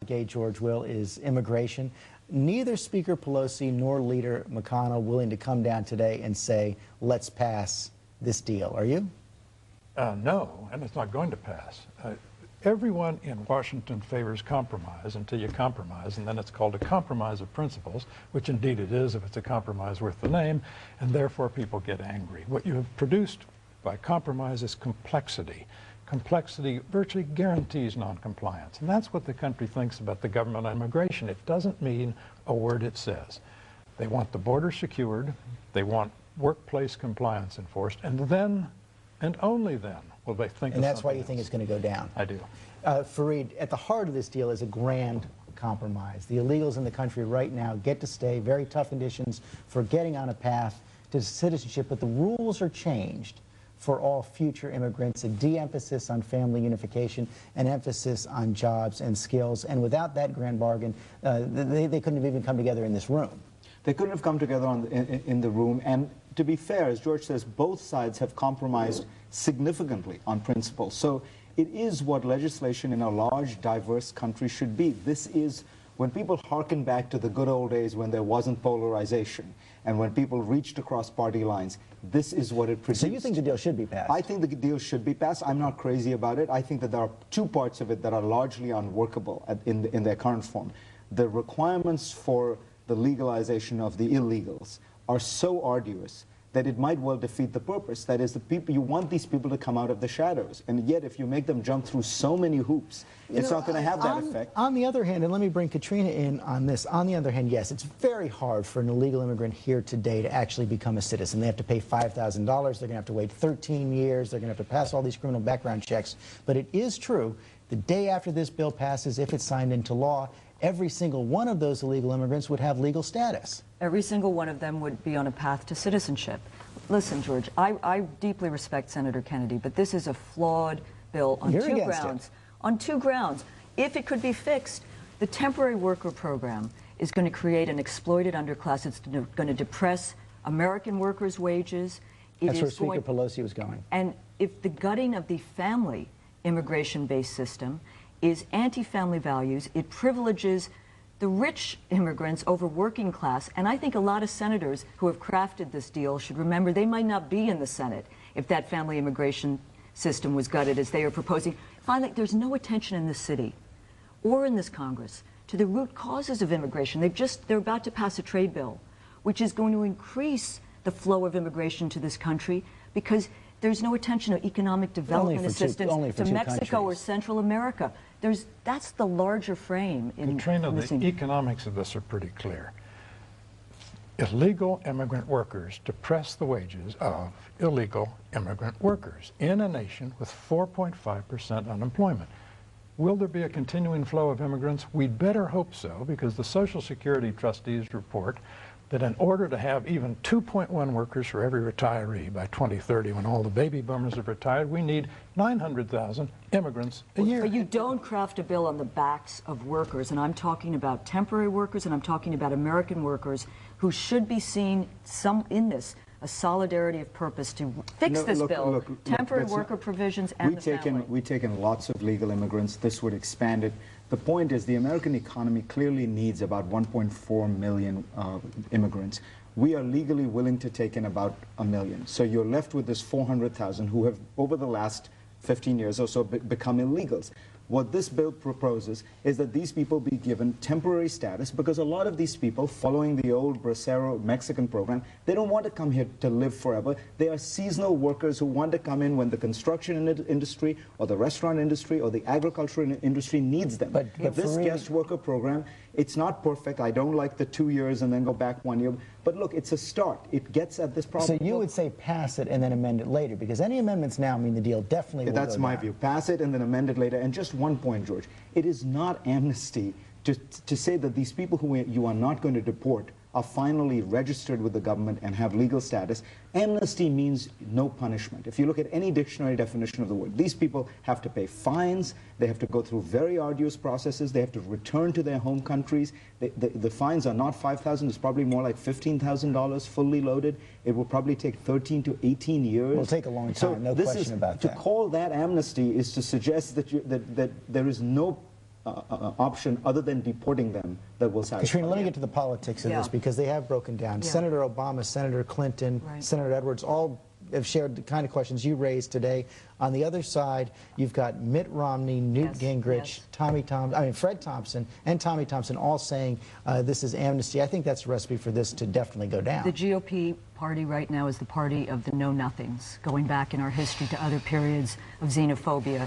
gate, George Will, is immigration. Neither Speaker Pelosi nor Leader McConnell willing to come down today and say, let's pass this deal. Are you? No, and it's not going to pass. Everyone in Washington favors compromise until you compromise, and then it's called a compromise of principles, which indeed it is if it's a compromise worth the name, and therefore people get angry. What you have produced by compromise is complexity. Complexity virtually guarantees noncompliance, and that's what the country thinks about the government on immigration. It doesn't mean a word it says. They want the border secured, they want workplace compliance enforced, and then, and only then, will they think And of that's why you something think else. it's going to go down? I do. Fareed, at the heart of this deal is a grand compromise. The illegals in the country right now get to stay, very tough conditions for getting on a path to citizenship, but the rules are changed for all future immigrants, a de-emphasis on family unification, an emphasis on jobs and skills. And without that grand bargain, they couldn't have even come together in this room. They couldn't have come together in the room. And to be fair, as George says, both sides have compromised significantly on principle. So it is what legislation in a large, diverse country should be. This is when people hearken back to the good old days when there wasn't polarization and when people reached across party lines, this is what it produced. So you think the deal should be passed? I think the deal should be passed. I'm not crazy about it. I think that there are two parts of it that are largely unworkable in their current form. The requirements for the legalization of the illegals are so arduous that it might well defeat the purpose. That is, the people, you want these people to come out of the shadows. And yet, if you make them jump through so many hoops, it's not going to have that effect. On the other hand, and let me bring Katrina in on this, on the other hand, yes, it's very hard for an illegal immigrant here today to actually become a citizen. They have to pay $5,000, they're going to have to wait 13 years, they're going to have to pass all these criminal background checks. But it is true, the day after this bill passes, if it's signed into law, every single one of those illegal immigrants would have legal status. Every single one of them would be on a path to citizenship. Listen, George, I deeply respect Senator Kennedy, but this is a flawed bill on two grounds. On two grounds. If it could be fixed, the temporary worker program is going to create an exploited underclass. It's going to depress American workers' wages. That's where Speaker Pelosi was going. And if the gutting of the family immigration-based system is anti-family values, it privileges the rich immigrants over working class. And I think a lot of senators who have crafted this deal should remember they might not be in the Senate if that family immigration system was gutted as they are proposing. Finally, there's no attention in this city or in this Congress to the root causes of immigration. They're about to pass a trade bill, which is going to increase the flow of immigration to this country because there's no attention to economic development assistance to Mexico or Central America. That's the larger frame. Katrina, the economics of this are pretty clear. Illegal immigrant workers depress the wages of illegal immigrant workers in a nation with 4.5% unemployment. Will there be a continuing flow of immigrants? We'd better hope so, because the Social Security trustees report that in order to have even 2.1 workers for every retiree by 2030, when all the baby boomers have retired, we need 900,000 immigrants a year. But you don't craft a bill on the backs of workers, and I'm talking about temporary workers, and I'm talking about American workers who should be seen in this a solidarity of purpose to fix this bill, temporary worker provisions and the family. We've taken lots of legal immigrants. This would expand it. The point is the American economy clearly needs about 1.4 million immigrants. We are legally willing to take in about 1 million. So you're left with this 400,000 who have, over the last 15 years or so, become illegals. What this bill proposes is that these people be given temporary status, because a lot of these people, following the old Bracero Mexican program, they don't want to come here to live forever. They are seasonal workers who want to come in when the construction industry or the restaurant industry or the agricultural industry needs them. But this guest worker program, it's not perfect. I don't like the 2 years and then go back 1 year. But look, it's a start. It gets at this problem. So you would say pass it and then amend it later, because any amendments now mean the deal definitely will go down. That's my view. Pass it and then amend it later. And just one point, George. It is not amnesty to say that these people who you are not going to deport are finally registered with the government and have legal status. Amnesty means no punishment. If you look at any dictionary definition of the word, these people have to pay fines, they have to go through very arduous processes, they have to return to their home countries. The fines are not $5,000, it's probably more like $15,000 fully loaded. It will probably take 13 to 18 years. It'll take a long time, no question about that. To call that amnesty is to suggest that there is no option other than deporting them that will satisfy. Katrina, let me get to the politics of Yeah. this, because they have broken down. Yeah. Senator Obama, Senator Clinton, Right. Senator Edwards, all have shared the kind of questions you raised today. On the other side, you've got Mitt Romney, Newt Yes, Gingrich, yes. Fred Thompson, and Tommy Thompson, all saying this is amnesty. I think that's a recipe for this to definitely go down. The GOP party right now is the party of the know-nothings, going back in our history to other periods of xenophobia.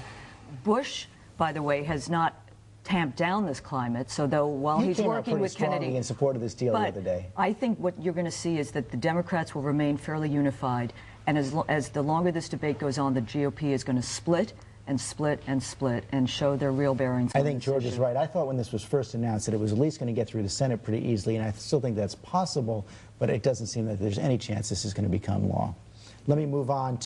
Bush, by the way, has not tamped down this climate, so though while He he's came out working pretty with Kennedy... strongly in support of this deal the but other day. I think what you're going to see is that the Democrats will remain fairly unified, and as the longer this debate goes on, the GOP is going to split and split and split and show their real bearings. I on think this George is issue. right. I thought when this was first announced that it was at least going to get through the Senate pretty easily, and I still think that's possible, but it doesn't seem that there's any chance this is going to become law. Let me move on